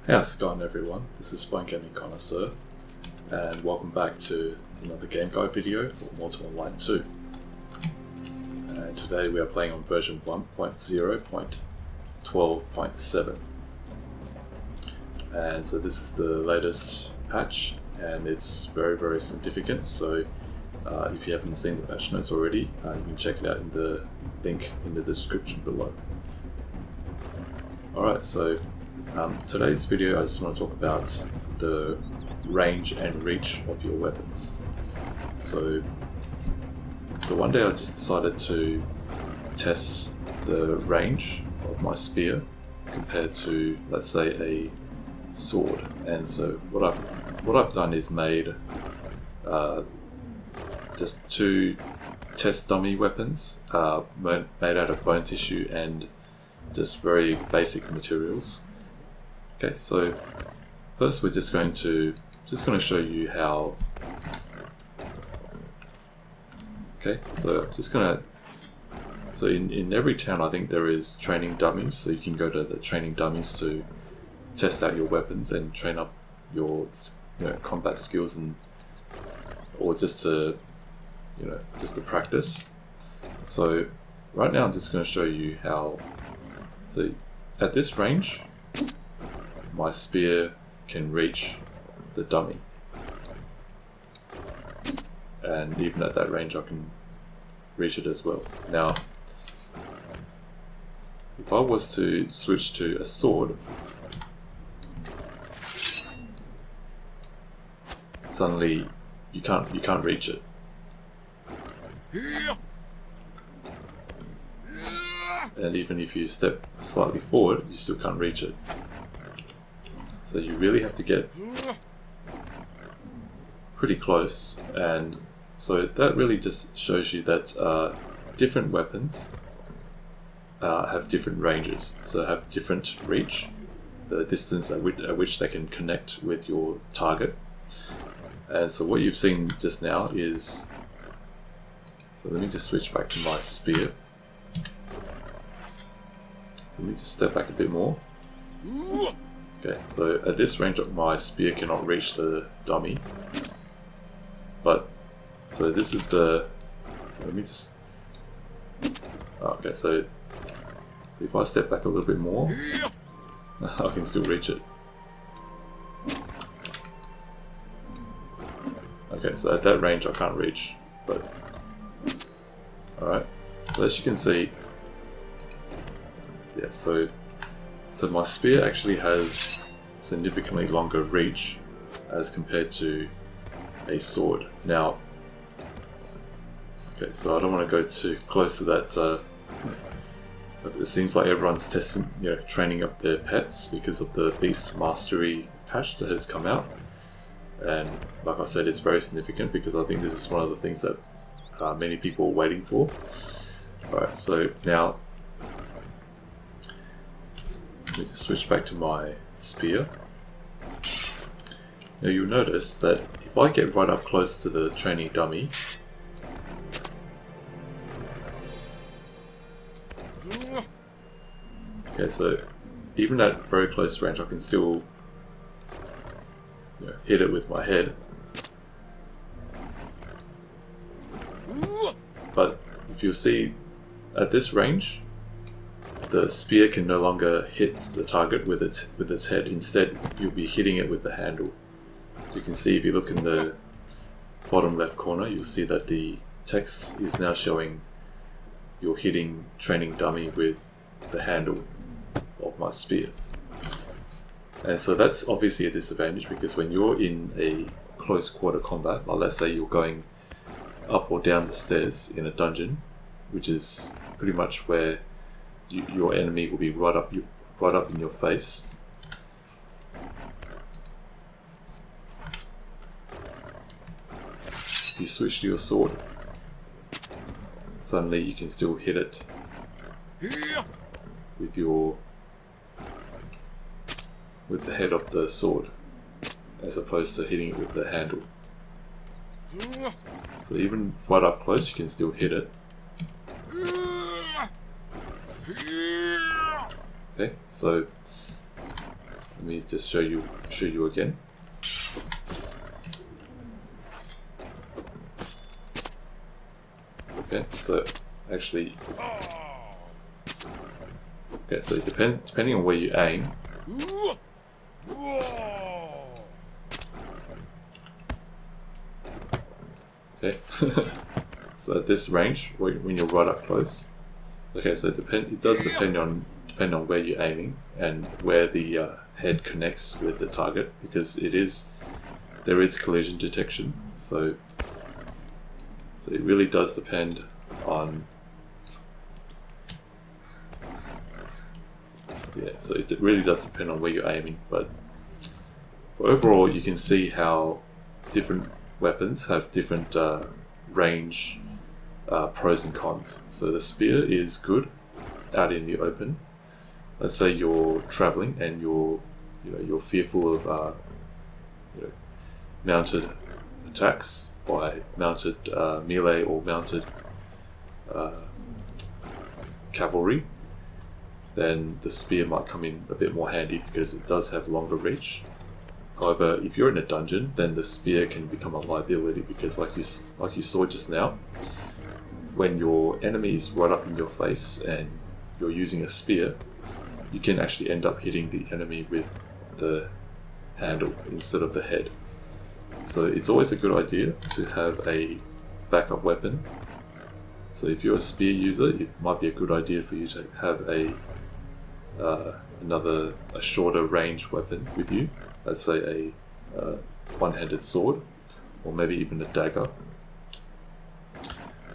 How's it going, everyone? This is Spine Gaming Connoisseur, and welcome back to another game guide video for Mortal Online 2. And today we are playing on version 1.0.12.7. And so this is the latest patch, and it's very significant. So if you haven't seen the patch notes already, you can check it out in the link in the description below. Alright, so today's video I just want to talk about the range and reach of your weapons. So one day I just decided to test the range of my spear compared to, let's say, a sword. And so what I've done is made just two test dummy weapons made out of bone tissue and just very basic materials. Okay, so first we're just going to show you how. Okay, so in every town I think there is training dummies, so you can go to the training dummies to test out your weapons and train up your combat skills, and or just to practice. So right now I'm just going to show you how. So at this range, my spear can reach the dummy, and even at that range I can reach it as well. Now if I was to switch to a sword, suddenly you can't reach it. And even if you step slightly forward, you still can't reach it. So you really have to get pretty close, and so that really just shows you that different weapons have different ranges, so have different reach, the distance at which they can connect with your target. And so what you've seen just now is, so let me just switch back to my spear. So let me just step back a bit more. Okay, so at this range my spear cannot reach the dummy. But, so this is the, let me just, okay, so if I step back a little bit more, I can still reach it. Okay, so at that range I can't reach, but, alright, so as you can see, yeah, so my spear actually has significantly longer reach as compared to a sword. Now, okay, so I don't want to go too close to that. It seems like everyone's training up their pets because of the Beast Mastery patch that has come out. And like I said, it's very significant because I think this is one of the things that many people are waiting for. Alright, so now let me just switch back to my spear. Now you'll notice that if I get right up close to the training dummy, okay, so even at very close range I can still hit it with my head. But if you see at this range, the spear can no longer hit the target with its head. Instead, you'll be hitting it with the handle. So you can see, if you look in the bottom left corner, you'll see that the text is now showing you're hitting training dummy with the handle of my spear. And so that's obviously a disadvantage, because when you're in a close quarter combat, like let's say you're going up or down the stairs in a dungeon, which is pretty much where your enemy will be right up in your face. If you switch to your sword, suddenly you can still hit it with the head of the sword, as opposed to hitting it with the handle. So even right up close, you can still hit it. Okay, so Let me just show you again. Okay, so actually, okay, so depending on where you aim. Okay, so at this range, when you're right up close. Okay, so it does depend on where you're aiming and where the head connects with the target, because there is collision detection. So it really does depend on. Yeah, so it really does depend on where you're aiming, but overall you can see how different weapons have different range pros and cons. So the spear is good out in the open. Let's say you're traveling and you're fearful of mounted attacks by mounted melee or mounted cavalry, then the spear might come in a bit more handy because it does have longer reach. However, if you're in a dungeon, then the spear can become a liability because, like you saw just now, when your enemy is right up in your face and you're using a spear, you can actually end up hitting the enemy with the handle instead of the head. So it's always a good idea to have a backup weapon. So if you're a spear user, it might be a good idea for you to have a shorter range weapon with you. Let's say a one-handed sword, or maybe even a dagger.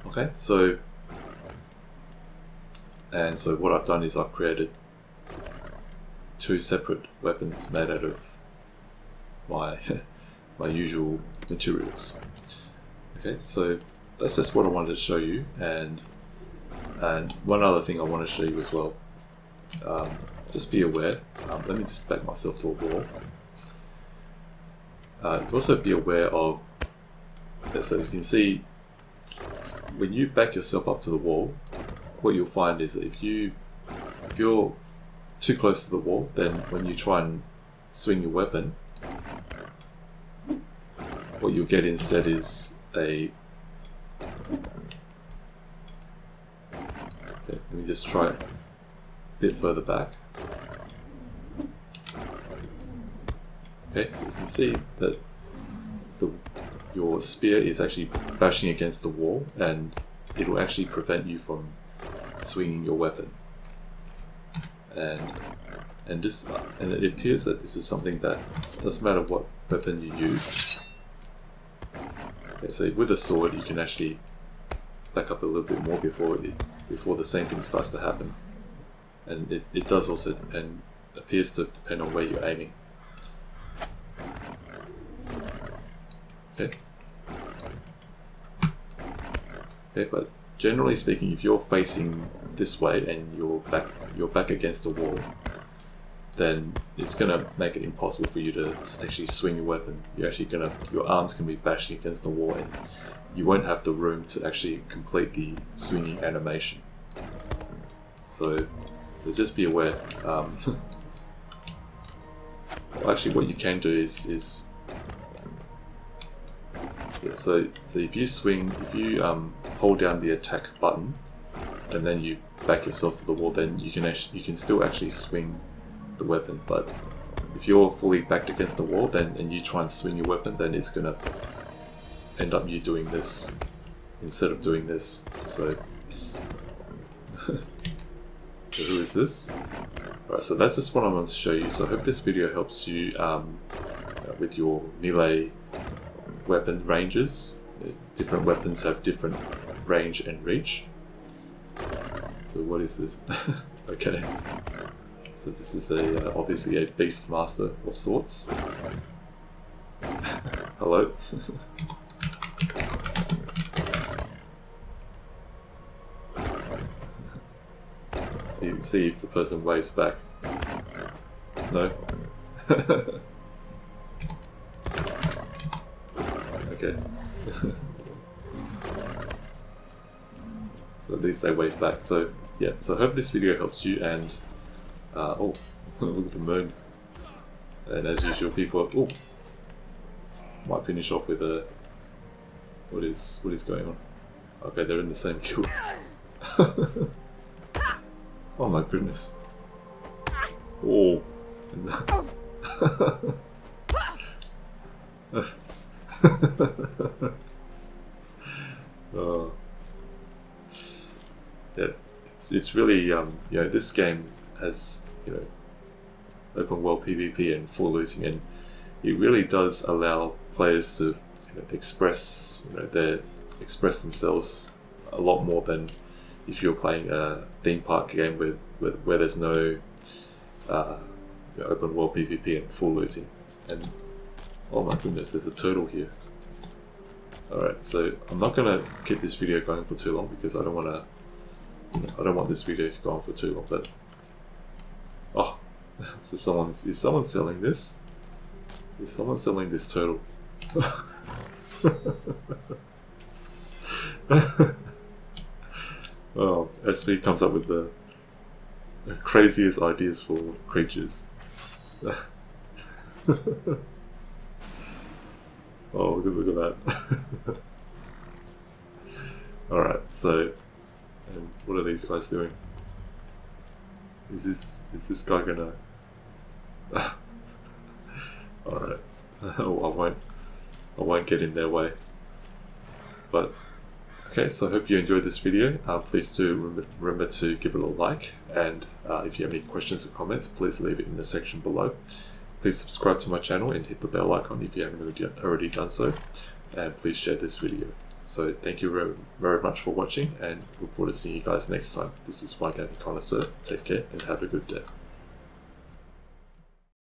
Okay, so what I've done is I've created two separate weapons made out of my my usual materials. Okay, so that's just what I wanted to show you, and one other thing I want to show you as well. Just be aware. Let me just back myself to a wall. Also be aware of. So you can see when you back yourself up to the wall, what you'll find is that if you're too close to the wall, then when you try and swing your weapon, what you'll get instead is a. Okay, let me just try it a bit further back. Okay, so you can see that your spear is actually bashing against the wall, and it will actually prevent you from swinging your weapon. And it appears that this is something that doesn't matter what weapon you use. Okay, so with a sword you can actually back up a little bit more before the same thing starts to happen. And it does also appears to depend on where you're aiming. Okay. Okay, but generally speaking, if you're facing this way and you're back against a wall, then it's gonna make it impossible for you to actually swing your weapon. Your arms can be bashing against the wall, and you won't have the room to actually complete the swinging animation. So just be aware. Actually, what you can do is so if you hold down the attack button and then you back yourself to the wall, then you can still actually swing the weapon. But if you're fully backed against the wall, and you try and swing your weapon, then it's gonna end up you doing this instead of doing this. So so who is this? Alright, so that's just what I wanted to show you. So I hope this video helps you with your melee weapon ranges. Different weapons have different range and reach. So what is this? Okay. So this is obviously a beast master of sorts. Hello. See if the person waves back. No. Okay. So at least they wave back. So yeah, so I hope this video helps you, and oh, look at the moon. And as usual, people oh, might finish off with a what is going on? Okay, they're in the same guild. Oh my goodness! Oh. Oh. Yeah, it's really you know, this game has, you know, open world PvP and full looting, and it really does allow players to, you know, express themselves a lot more than if you're playing a theme park game where there's no you know, open world PvP and full looting. And oh my goodness, there's a turtle here. Alright, so I'm not gonna keep this video going for too long because I don't wanna, you know, I don't want this video to go on for too long, but oh, so is someone selling this? Is someone selling this turtle? Oh, SV comes up with the craziest ideas for creatures. Oh, look at that. Alright, so, and what are these guys doing? Is this guy gonna... Alright. Oh, I won't get in their way. But, okay, so I hope you enjoyed this video. Please do remember to give it a like, and if you have any questions or comments, please leave it in the section below. Please subscribe to my channel and hit the bell icon if you haven't already done so, and please share this video. So thank you very, very much for watching, and look forward to seeing you guys next time. This is My Gaming Connoisseur. Take care and have a good day.